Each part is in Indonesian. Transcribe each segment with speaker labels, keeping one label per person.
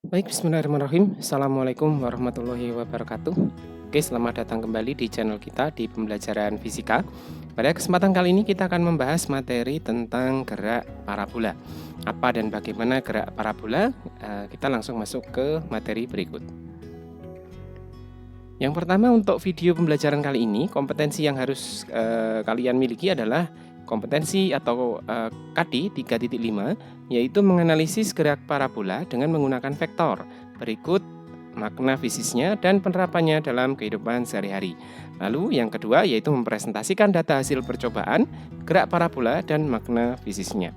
Speaker 1: Baik, bismillahirrahmanirrahim. Assalamualaikum warahmatullahi wabarakatuh. Oke, selamat datang kembali di channel kita di pembelajaran fisika. Pada kesempatan kali ini kita akan membahas materi tentang gerak parabola. Apa dan bagaimana gerak parabola? Kita langsung masuk ke materi berikut. Yang pertama, untuk video pembelajaran kali ini, kompetensi yang harus kalian miliki adalah kompetensi atau KD 3.5, yaitu menganalisis gerak parabola dengan menggunakan vektor. Berikut makna fisiknya dan penerapannya dalam kehidupan sehari-hari. Lalu yang kedua yaitu mempresentasikan data hasil percobaan, gerak parabola dan makna fisiknya.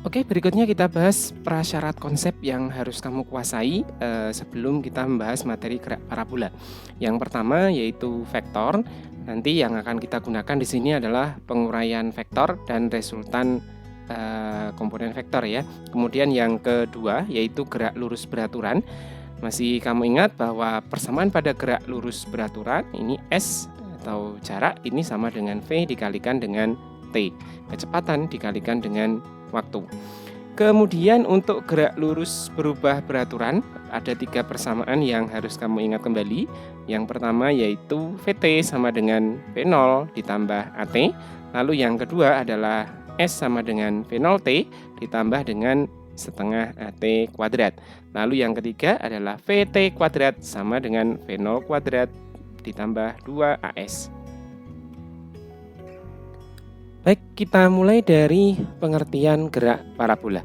Speaker 1: Oke, berikutnya kita bahas prasyarat konsep yang harus kamu kuasai sebelum kita membahas materi gerak parabola. Yang pertama yaitu vektor. Nanti yang akan kita gunakan di sini adalah penguraian vektor dan resultan komponen vektor ya. Kemudian yang kedua yaitu gerak lurus beraturan. Masih kamu ingat bahwa persamaan pada gerak lurus beraturan ini S atau jarak ini sama dengan V dikalikan dengan T. Kecepatan dikalikan dengan waktu. Kemudian untuk gerak lurus berubah beraturan ada 3 persamaan yang harus kamu ingat kembali. Yang pertama yaitu VT sama dengan V0 ditambah AT. Lalu yang kedua adalah S sama dengan V0T ditambah dengan setengah AT kuadrat. Lalu yang ketiga adalah VT kuadrat sama dengan V0 kuadrat ditambah 2AS. Baik, kita mulai dari pengertian gerak parabola.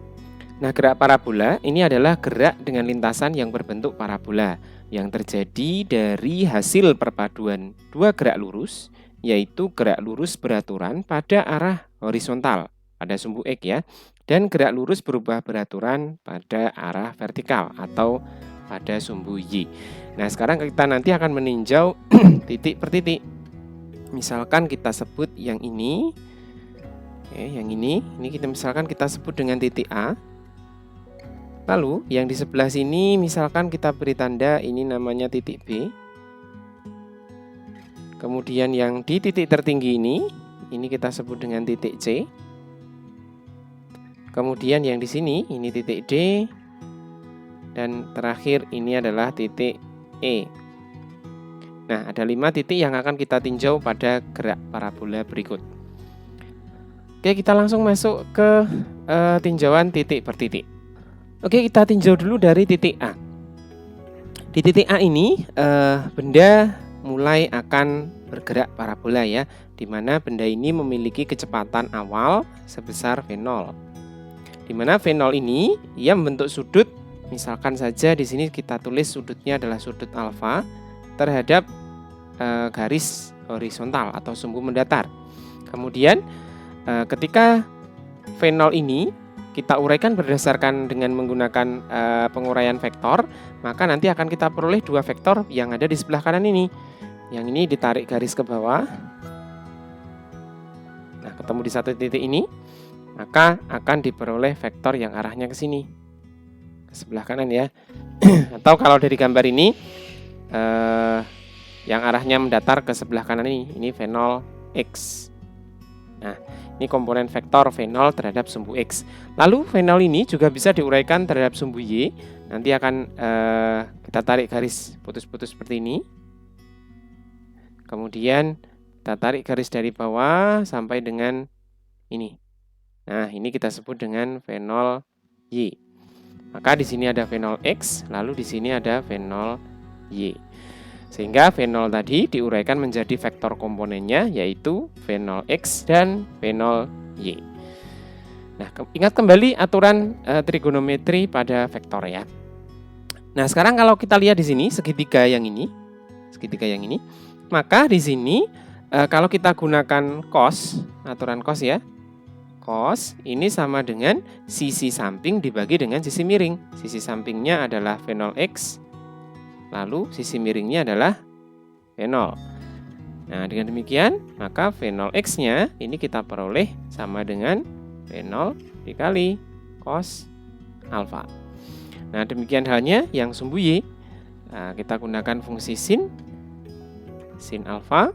Speaker 1: Nah, gerak parabola ini adalah gerak dengan lintasan yang berbentuk parabola yang terjadi dari hasil perpaduan dua gerak lurus, yaitu gerak lurus beraturan pada arah horizontal pada sumbu X ya, dan gerak lurus berubah beraturan pada arah vertikal atau pada sumbu Y. Nah, sekarang kita nanti akan meninjau titik per titik. Misalkan kita sebut yang ini. Oke, yang ini kita misalkan kita sebut dengan titik A. Lalu yang di sebelah sini misalkan kita beri tanda ini namanya titik B. Kemudian yang di titik tertinggi ini kita sebut dengan titik C. Kemudian yang di sini ini titik D. Dan terakhir ini adalah titik E. Nah, ada 5 titik yang akan kita tinjau pada gerak parabola berikut. Oke, kita langsung masuk ke tinjauan titik per titik. Oke, kita tinjau dulu dari titik A. Di titik A ini benda mulai akan bergerak parabola ya, di mana benda ini memiliki kecepatan awal sebesar V0. Di mana V0 ini ia membentuk sudut, misalkan saja di sini kita tulis sudutnya adalah sudut alfa terhadap garis horizontal atau sumbu mendatar. Kemudian ketika V0 ini kita uraikan berdasarkan dengan menggunakan penguraian vektor, maka nanti akan kita peroleh 2 vektor yang ada di sebelah kanan ini. Yang ini ditarik garis ke bawah. Nah, ketemu di satu titik ini, maka akan diperoleh vektor yang arahnya ke sini, ke sebelah kanan ya. Atau kalau dari gambar ini, yang arahnya mendatar ke sebelah kanan ini V0X. Nah, ini komponen vektor V0 terhadap sumbu X. Lalu V0 ini juga bisa diuraikan terhadap sumbu Y. Nanti akan kita tarik garis putus-putus seperti ini. Kemudian kita tarik garis dari bawah sampai dengan ini. Nah, ini kita sebut dengan V0Y. Maka di sini ada V0X, lalu di sini ada V0Y. Sehingga V0 tadi diuraikan menjadi vektor komponennya yaitu V0X dan V0Y. Nah, ingat kembali aturan trigonometri pada vektor ya. Nah, sekarang kalau kita lihat di sini segitiga yang ini, maka di sini kalau kita gunakan cos, aturan cos ya. Cos ini sama dengan sisi samping dibagi dengan sisi miring. Sisi sampingnya adalah V0X. Lalu sisi miringnya adalah V0. Nah, dengan demikian maka V0X-nya ini kita peroleh sama dengan V0 dikali cos alfa. Nah, demikian halnya yang sumbu Y. Nah, kita gunakan fungsi sin alfa.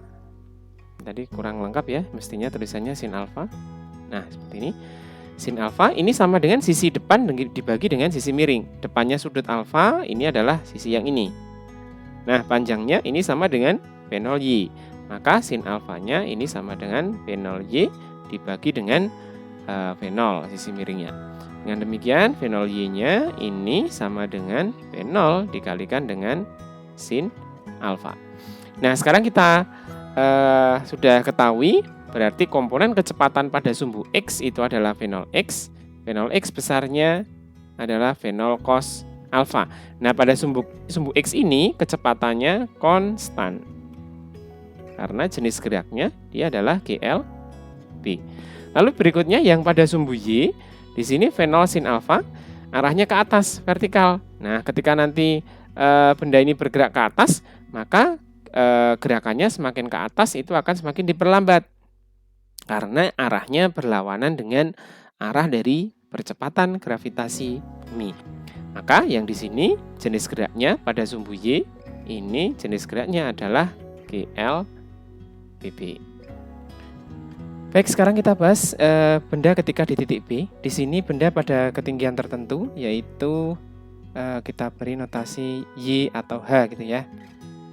Speaker 1: Tadi kurang lengkap ya, mestinya tulisannya sin alfa. Nah, seperti ini. sin alfa ini sama dengan sisi depan dibagi dengan sisi miring. Depannya sudut alfa, ini adalah sisi yang ini. Nah, panjangnya ini sama dengan V0 Y. Maka sin alfanya ini sama dengan V0 Y dibagi dengan V0 sisi miringnya. Dengan demikian V0 Y-nya ini sama dengan V0 dikalikan dengan sin alfa. Nah, sekarang kita sudah ketahui berarti komponen kecepatan pada sumbu X itu adalah V0X. V0X besarnya adalah V0 cos alfa. Nah, pada sumbu X ini kecepatannya konstan. Karena jenis geraknya dia adalah GLB. Lalu berikutnya yang pada sumbu Y, di sini V0 sin alfa arahnya ke atas, vertikal. Nah, ketika nanti benda ini bergerak ke atas, maka gerakannya semakin ke atas itu akan semakin diperlambat. Karena arahnya berlawanan dengan arah dari percepatan gravitasi bumi. Maka yang di sini jenis geraknya pada sumbu Y ini jenis geraknya adalah GLBB. Baik, sekarang kita bahas benda ketika di titik B. Di sini benda pada ketinggian tertentu, yaitu kita beri notasi Y atau H gitu ya.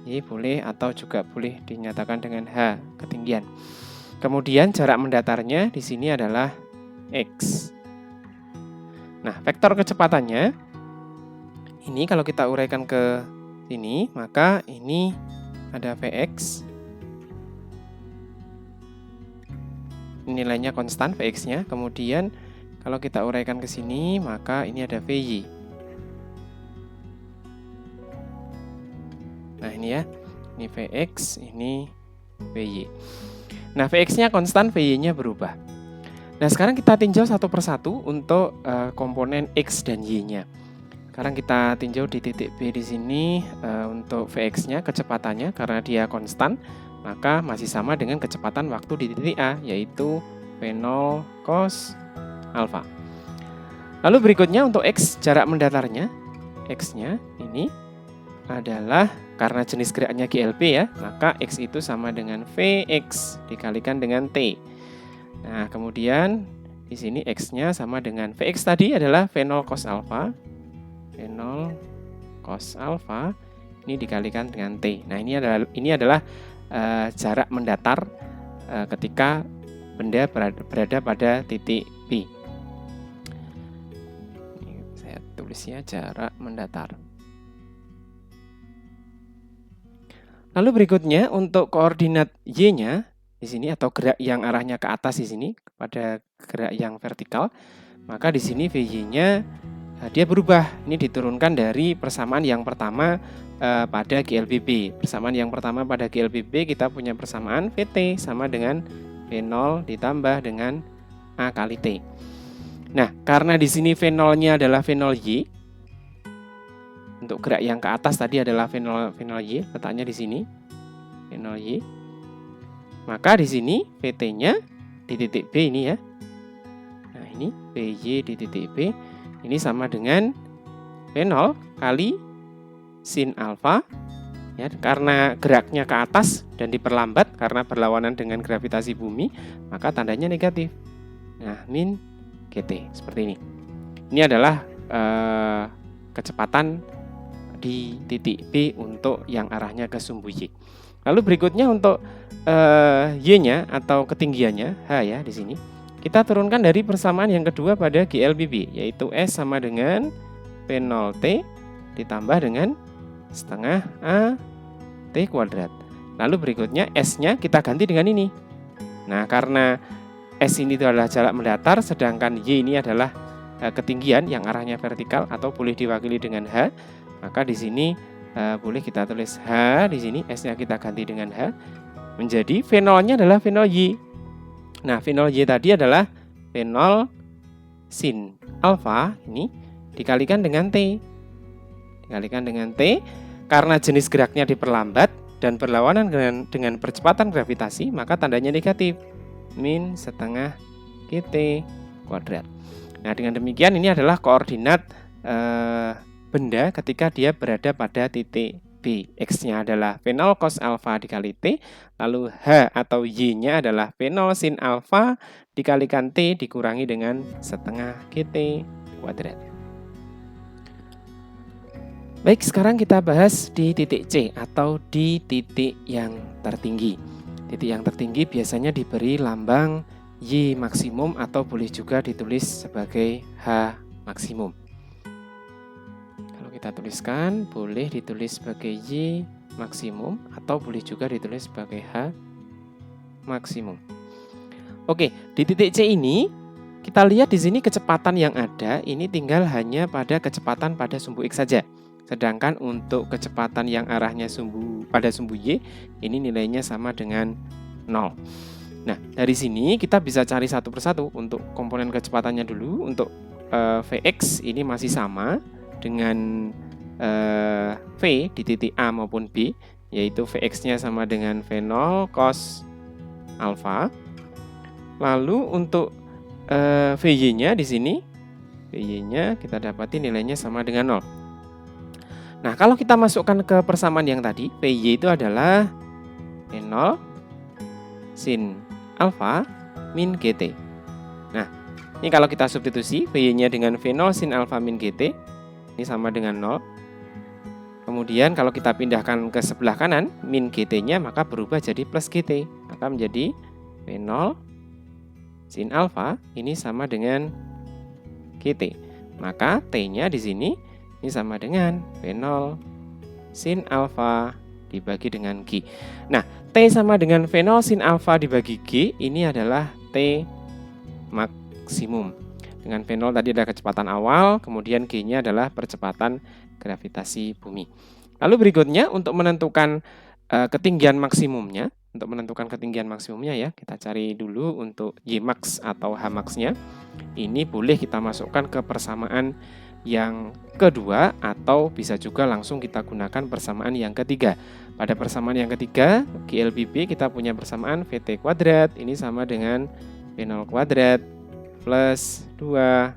Speaker 1: Y boleh atau juga boleh dinyatakan dengan H ketinggian. Kemudian jarak mendatarnya di sini adalah X. Nah, vektor kecepatannya ini kalau kita uraikan ke sini, maka ini ada Vx. Nilainya konstan Vx-nya. Kemudian kalau kita uraikan ke sini, maka ini ada Vy. Nah, ini ya. Ini Vx, ini Vy. Nah, Vx-nya konstan, Vy-nya berubah. Nah, sekarang kita tinjau satu persatu untuk komponen X dan Y-nya. Sekarang kita tinjau di titik B di sini untuk Vx-nya, kecepatannya karena dia konstan, maka masih sama dengan kecepatan waktu di titik A, yaitu V0 cos alfa. Lalu berikutnya untuk X, jarak mendatarnya, X-nya ini adalah karena jenis geraknya GLB ya, maka X itu sama dengan Vx dikalikan dengan T. Nah, kemudian di sini X-nya sama dengan Vx tadi adalah V0 cos alfa. V0 cos alfa ini dikalikan dengan T. Nah, ini adalah jarak mendatar ketika benda berada pada titik B. Ini saya tulisnya jarak mendatar. Lalu berikutnya untuk koordinat Y-nya di sini atau gerak yang arahnya ke atas di sini pada gerak yang vertikal, maka di sini Vy-nya dia berubah. Ini diturunkan dari persamaan yang pertama pada GLBB. Persamaan yang pertama pada GLBB kita punya persamaan Vt sama dengan V0 ditambah dengan A kali T. Nah, karena di sini V0-nya adalah V0 Y, untuk gerak yang ke atas tadi adalah V0 Y, letaknya di sini V0 Y. Maka di sini Vt-nya di titik B ini ya. Nah, ini Vy di titik B ini sama dengan V0 kali sin alfa ya, karena geraknya ke atas dan diperlambat karena berlawanan dengan gravitasi bumi, maka tandanya negatif. Nah, min GT seperti ini. Ini adalah kecepatan di titik B untuk yang arahnya ke sumbu Y. Lalu berikutnya untuk Y-nya atau ketinggiannya H ya di sini. Kita turunkan dari persamaan yang kedua pada GLBB, yaitu S sama dengan V0T ditambah dengan setengah A T kuadrat. Lalu berikutnya S-nya kita ganti dengan ini. Nah, karena S ini adalah jarak mendatar, sedangkan Y ini adalah ketinggian yang arahnya vertikal atau boleh diwakili dengan H, maka di sini boleh kita tulis H di sini, S-nya kita ganti dengan H, menjadi V0-nya adalah V0 Y. Nah, V0 Y tadi adalah V0 sin alfa ini dikalikan dengan T. Dikalikan dengan T, karena jenis geraknya diperlambat dan berlawanan dengan percepatan gravitasi, maka tandanya negatif. Min setengah GT kuadrat. Nah, dengan demikian ini adalah koordinat benda ketika dia berada pada titik B. B. X-nya adalah V0 cos alfa dikali T. Lalu H atau Y-nya adalah V0 sin alfa dikalikan T dikurangi dengan setengah GT kuadrat. Baik, sekarang kita bahas di titik C atau di titik yang tertinggi. Titik yang tertinggi biasanya diberi lambang Y maksimum atau boleh juga ditulis sebagai H maksimum. Kalau kita tuliskan, boleh ditulis sebagai Y maksimum atau boleh juga ditulis sebagai H maksimum. Oke, di titik C ini kita lihat di sini kecepatan yang ada ini tinggal hanya pada kecepatan pada sumbu X saja. Sedangkan untuk kecepatan yang arahnya pada sumbu Y, ini nilainya sama dengan 0. Nah, dari sini kita bisa cari satu persatu untuk komponen kecepatannya dulu. Untuk Vx ini masih sama dengan V di titik A maupun B, yaitu Vx-nya sama dengan V0 cos alfa. Lalu untuk Vy-nya di sini, Vy-nya kita dapati nilainya sama dengan 0. Nah, kalau kita masukkan ke persamaan yang tadi, Vy itu adalah V0 sin alfa min GT. Nah, ini kalau kita substitusi, Vy-nya dengan V0 sin alfa min GT, ini sama dengan 0. Kemudian kalau kita pindahkan ke sebelah kanan, min GT-nya maka berubah jadi plus GT. Maka menjadi V0 sin alfa ini sama dengan GT. Maka T-nya di sini ini sama dengan V0 sin alfa dibagi dengan G. Nah, T sama dengan V0 sin alfa dibagi G, ini adalah T maksimum. Dengan V0 tadi adalah kecepatan awal, kemudian G-nya adalah percepatan gravitasi bumi. Lalu berikutnya untuk menentukan ketinggian maksimumnya. Untuk menentukan ketinggian maksimumnya ya, kita cari dulu untuk Y max atau H max-nya. Ini boleh kita masukkan ke persamaan yang kedua atau bisa juga langsung kita gunakan persamaan yang ketiga. Pada persamaan yang ketiga, GLBB kita punya persamaan VT kuadrat ini sama dengan V0 kuadrat plus 2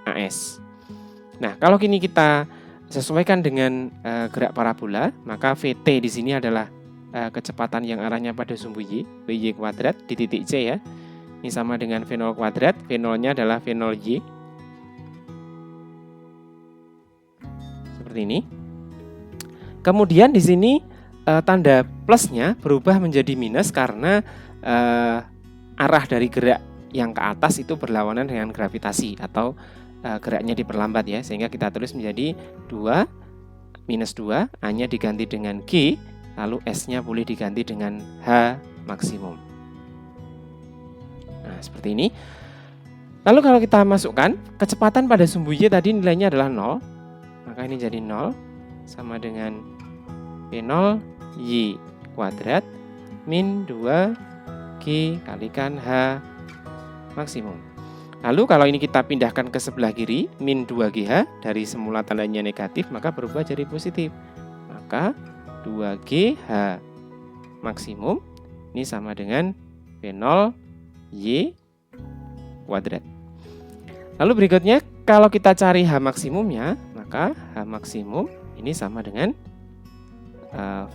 Speaker 1: AS. Nah, kalau kini kita sesuaikan dengan gerak parabola, maka VT di sini adalah kecepatan yang arahnya pada sumbu Y, Vy kuadrat di titik C ya. Ini sama dengan V0 kuadrat, V0-nya adalah V0Y. Seperti ini. Kemudian di sini tanda plusnya berubah menjadi minus karena arah dari gerak yang ke atas itu berlawanan dengan gravitasi atau geraknya diperlambat ya, sehingga kita tulis menjadi 2 minus 2, A-nya diganti dengan G, lalu S-nya boleh diganti dengan H maksimum. Nah, seperti ini. Lalu kalau kita masukkan kecepatan pada sumbu Y tadi nilainya adalah 0, maka ini jadi 0 sama dengan V0 Y kuadrat min 2G kalikan H maksimum. Lalu kalau ini kita pindahkan ke sebelah kiri, min 2GH dari semula tandanya negatif maka berubah jadi positif. Maka 2GH maksimum ini sama dengan V0 Y kuadrat. Lalu berikutnya kalau kita cari H maksimumnya, maka H maksimum ini sama dengan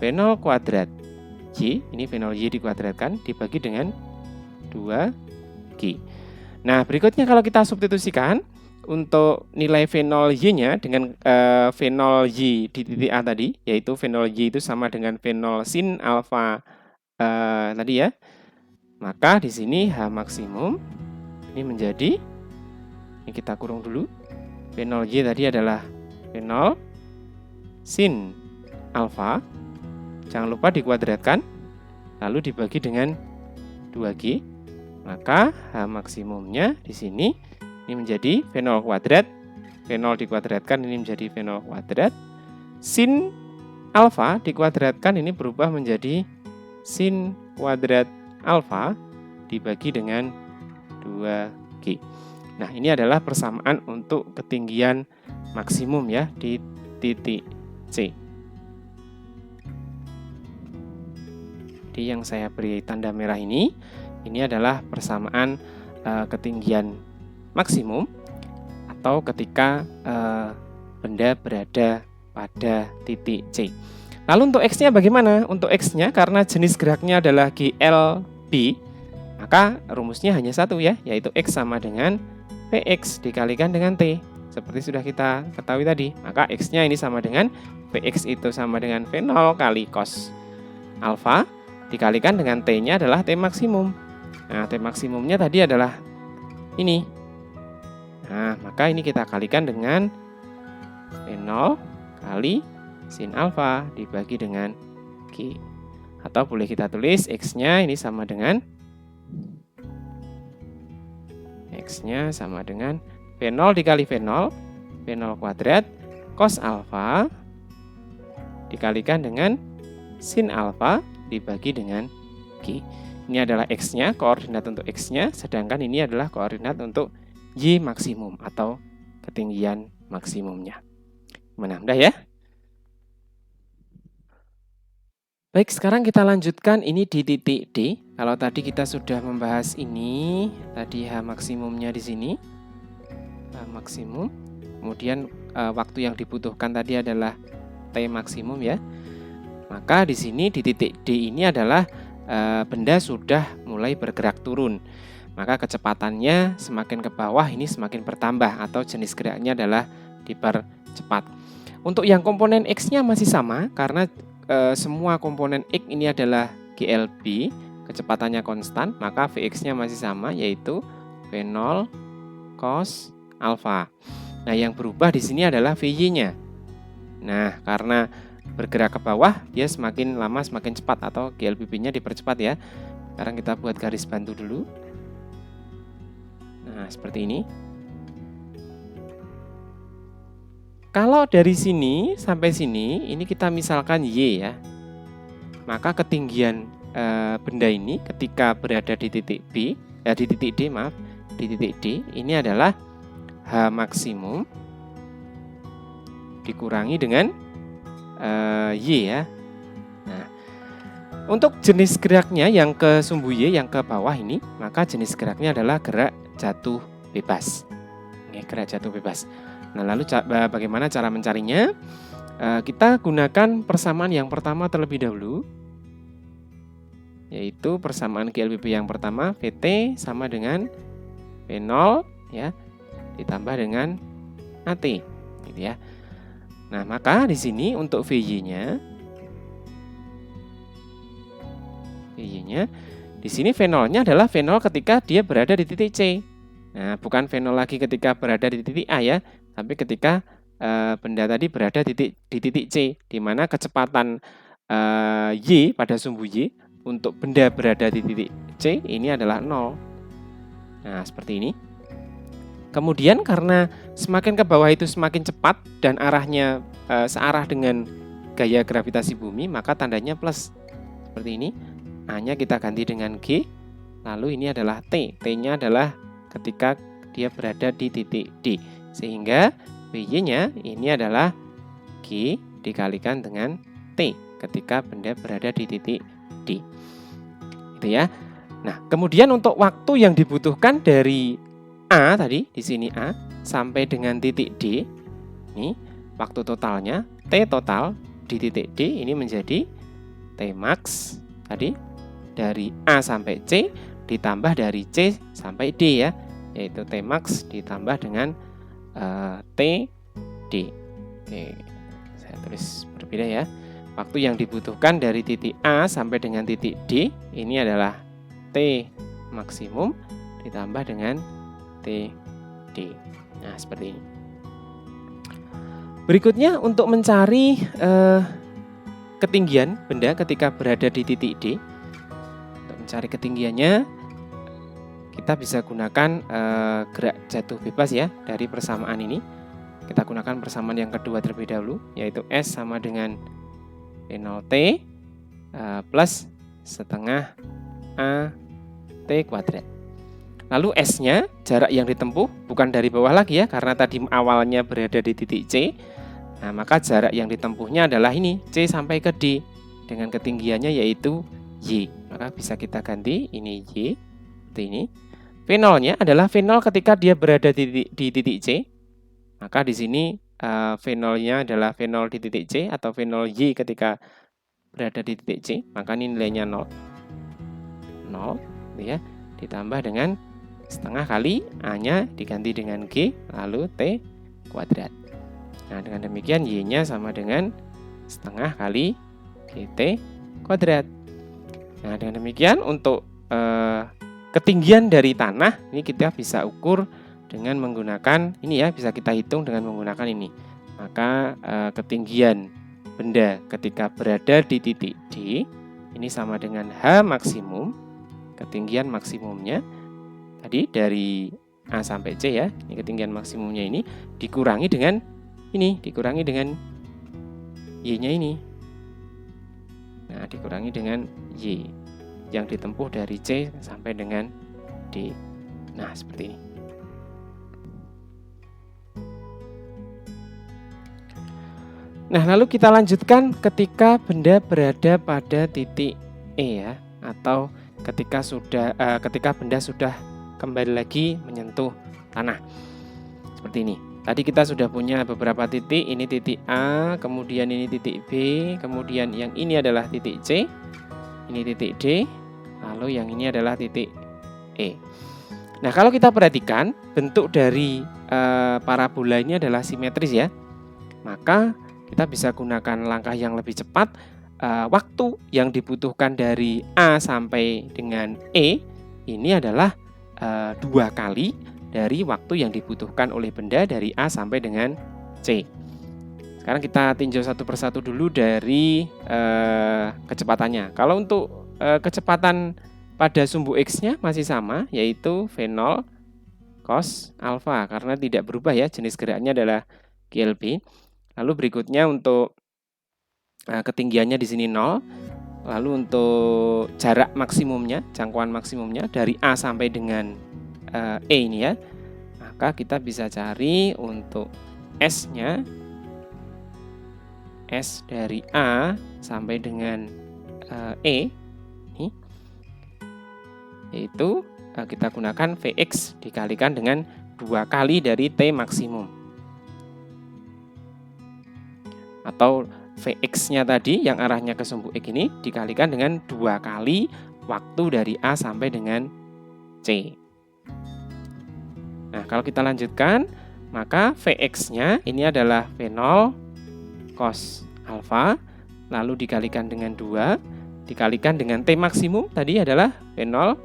Speaker 1: V0 kuadrat Y, ini V0 Y dikuadratkan dibagi dengan 2G. Nah, berikutnya kalau kita substitusikan untuk nilai V0 Y-nya dengan V0 Y di titik A tadi, yaitu V0 Y itu sama dengan V0 sin alfa tadi ya. Maka di sini H maksimum ini menjadi, ini kita kurung dulu, V0 Y tadi adalah V0 sin alfa, jangan lupa dikuadratkan, lalu dibagi dengan 2G, maka H maksimumnya di sini ini menjadi V0 kuadrat, V0 dikuadratkan ini menjadi V0 kuadrat, sin alfa dikuadratkan ini berubah menjadi sin kuadrat alfa dibagi dengan 2G. Nah, ini adalah persamaan untuk ketinggian maksimum ya di titik C. Jadi yang saya beri tanda merah ini adalah persamaan ketinggian maksimum atau ketika benda berada pada titik C. Lalu untuk X-nya bagaimana? Untuk X-nya karena jenis geraknya adalah GLB, maka rumusnya hanya satu ya, yaitu X sama dengan Vx dikalikan dengan T. Seperti sudah kita ketahui tadi, maka X-nya ini sama dengan Vx itu sama dengan V0 kali cos alfa dikalikan dengan T-nya adalah T maksimum. Nah, T maksimumnya tadi adalah ini. Nah, maka ini kita kalikan dengan V0 kali sin alfa dibagi dengan G. Atau boleh kita tulis X-nya ini sama dengan X-nya sama dengan V0 dikali V0, V0 kuadrat, cos alfa dikalikan dengan sin alfa dibagi dengan G. Ini adalah X-nya, koordinat untuk X-nya, sedangkan ini adalah koordinat untuk Y maksimum atau ketinggian maksimumnya. Mudah ya? Baik, sekarang kita lanjutkan ini di titik D. Kalau tadi kita sudah membahas ini, tadi H maksimumnya di sini. H maksimum. Kemudian waktu yang dibutuhkan tadi adalah T maksimum ya. Maka di sini di titik D ini adalah benda sudah mulai bergerak turun. Maka kecepatannya semakin ke bawah ini semakin bertambah atau jenis geraknya adalah dipercepat. Untuk yang komponen X-nya masih sama karena semua komponen X ini adalah GLB, kecepatannya konstan, maka Vx-nya masih sama yaitu V0 cos alfa. Nah, yang berubah di sini adalah Vy-nya. Nah, karena bergerak ke bawah, dia semakin lama semakin cepat atau GLBP-nya dipercepat ya. Sekarang kita buat garis bantu dulu. Nah, seperti ini. Kalau dari sini sampai sini, ini kita misalkan Y ya. Maka ketinggian benda ini ketika berada di titik B, di titik D maaf, di titik D ini adalah H maksimum dikurangi dengan Y ya. Nah, untuk jenis geraknya yang ke sumbu Y yang ke bawah ini, maka jenis geraknya adalah gerak jatuh bebas. Oke, gerak jatuh bebas. Nah, lalu bagaimana cara mencarinya? Kita gunakan persamaan yang pertama terlebih dahulu, yaitu persamaan GLBP yang pertama, VT sama dengan V0 ya, ditambah dengan AT, gitu ya. Nah, maka di sini untuk VY-nya di sini V0-nya adalah V0 ketika dia berada di titik C. Nah, bukan V0 lagi ketika berada di titik A ya, tapi ketika benda tadi berada di titik C, di mana kecepatan Y pada sumbu Y untuk benda berada di titik C ini adalah 0. Nah, seperti ini. Kemudian karena semakin ke bawah itu semakin cepat dan arahnya searah dengan gaya gravitasi bumi, maka tandanya plus. Seperti ini. A-nya kita ganti dengan G, lalu ini adalah T. T-nya adalah ketika dia berada di titik D. Sehingga Vy-nya ini adalah G dikalikan dengan T ketika benda berada di titik D. Gitu ya. Nah, kemudian untuk waktu yang dibutuhkan dari A tadi, di sini A, sampai dengan titik D, ini waktu totalnya, T total di titik D ini menjadi T max tadi, dari A sampai C ditambah dari C sampai D ya, yaitu T max ditambah dengan T D. Oke, saya tulis berbeda ya. Waktu yang dibutuhkan dari titik A sampai dengan titik D ini adalah T maksimum ditambah dengan T D. Nah, seperti ini. Berikutnya untuk mencari ketinggian benda ketika berada di titik D. Untuk mencari ketinggiannya, kita bisa gunakan gerak jatuh bebas ya dari persamaan ini. Kita gunakan persamaan yang kedua terlebih dahulu, yaitu S sama dengan V0T plus setengah AT kuadrat. Lalu S-nya, jarak yang ditempuh bukan dari bawah lagi ya, karena tadi awalnya berada di titik C. Nah, maka jarak yang ditempuhnya adalah ini, C sampai ke D, dengan ketinggiannya yaitu Y. Maka bisa kita ganti, ini Y, seperti ini. V0-nya adalah V0 ketika dia berada di titik C. Maka di sini V0-nya adalah V0 di titik C atau V0 Y ketika berada di titik C, maka ini nilainya 0. 0 gitu ya. Ditambah dengan setengah kali A-nya diganti dengan G, lalu T kuadrat. Nah, dengan demikian Y-nya sama dengan setengah kali GT kuadrat. Nah, dengan demikian untuk ketinggian dari tanah ini kita bisa ukur dengan menggunakan ini ya, bisa kita hitung dengan menggunakan ini. Maka ketinggian benda ketika berada di titik D ini sama dengan H maksimum, ketinggian maksimumnya tadi dari A sampai C ya, ini ketinggian maksimumnya ini dikurangi dengan Y-nya ini. Nah, dikurangi dengan Y yang ditempuh dari C sampai dengan D. Nah, seperti ini. Nah, lalu kita lanjutkan ketika benda berada pada titik E ya, atau ketika benda sudah kembali lagi menyentuh tanah. Seperti ini. Tadi kita sudah punya beberapa titik, ini titik A, kemudian ini titik B, kemudian yang ini adalah titik C, ini titik D, lalu yang ini adalah titik E. Nah, kalau kita perhatikan bentuk dari parabola ini adalah simetris ya, maka kita bisa gunakan langkah yang lebih cepat. Waktu yang dibutuhkan dari A sampai dengan E ini adalah 2 kali dari waktu yang dibutuhkan oleh benda dari A sampai dengan C. Sekarang kita tinjau satu persatu dulu dari kecepatannya. Kalau untuk kecepatan pada sumbu X-nya masih sama, yaitu V0 cos alfa, karena tidak berubah ya, jenis geraknya adalah GLB. Lalu berikutnya untuk ketinggiannya di sini 0. Lalu untuk jarak maksimumnya, jangkauan maksimumnya dari A sampai dengan E ini ya, maka kita bisa cari untuk S-nya, S dari A sampai dengan E ini, yaitu kita gunakan Vx dikalikan dengan 2 kali dari T maksimum, atau Vx-nya tadi yang arahnya ke sumbu X ini dikalikan dengan 2 kali waktu dari A sampai dengan C. Nah, kalau kita lanjutkan, maka Vx-nya ini adalah V0 cos alfa, lalu dikalikan dengan 2, dikalikan dengan T maksimum tadi adalah V0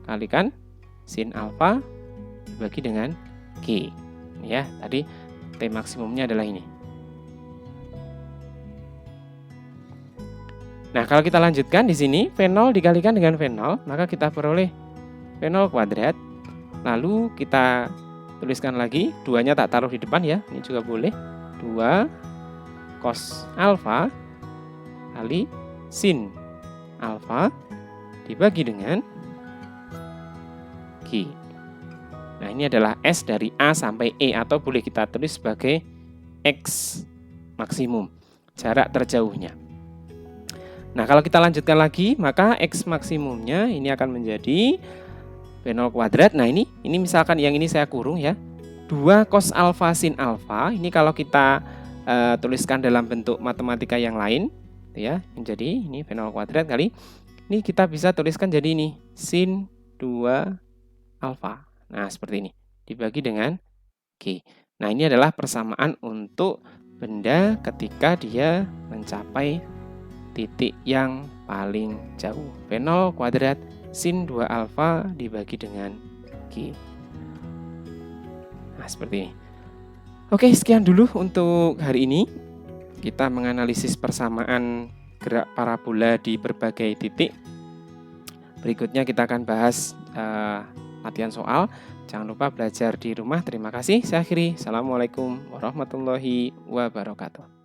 Speaker 1: kalikan sin alfa dibagi dengan G. Ya, tadi T maksimumnya adalah ini. Nah, kalau kita lanjutkan di sini V0 dikalikan dengan V0, maka kita peroleh V0 kuadrat. Lalu kita tuliskan lagi, 2-nya tak taruh di depan ya, ini juga boleh. 2 cos alfa kali sin alfa dibagi dengan G. Nah, ini adalah S dari A sampai E, atau boleh kita tulis sebagai X maksimum, jarak terjauhnya. Nah, kalau kita lanjutkan lagi, maka X maksimumnya ini akan menjadi V0 kuadrat. Nah, ini misalkan yang ini saya kurung ya. 2 cos alfa sin alfa, ini kalau kita tuliskan dalam bentuk matematika yang lain ya, menjadi ini V0 kuadrat kali, ini kita bisa tuliskan jadi ini sin 2 alfa. Nah, seperti ini, dibagi dengan G. Nah, ini adalah persamaan untuk benda ketika dia mencapai titik yang paling jauh. V0 kuadrat sin 2 alfa dibagi dengan G. Nah, seperti ini. Oke, sekian dulu untuk hari ini. Kita menganalisis persamaan gerak parabola di berbagai titik. Berikutnya kita akan bahas latihan soal. Jangan lupa belajar di rumah. Terima kasih. Saya akhiri. Assalamualaikum warahmatullahi wabarakatuh.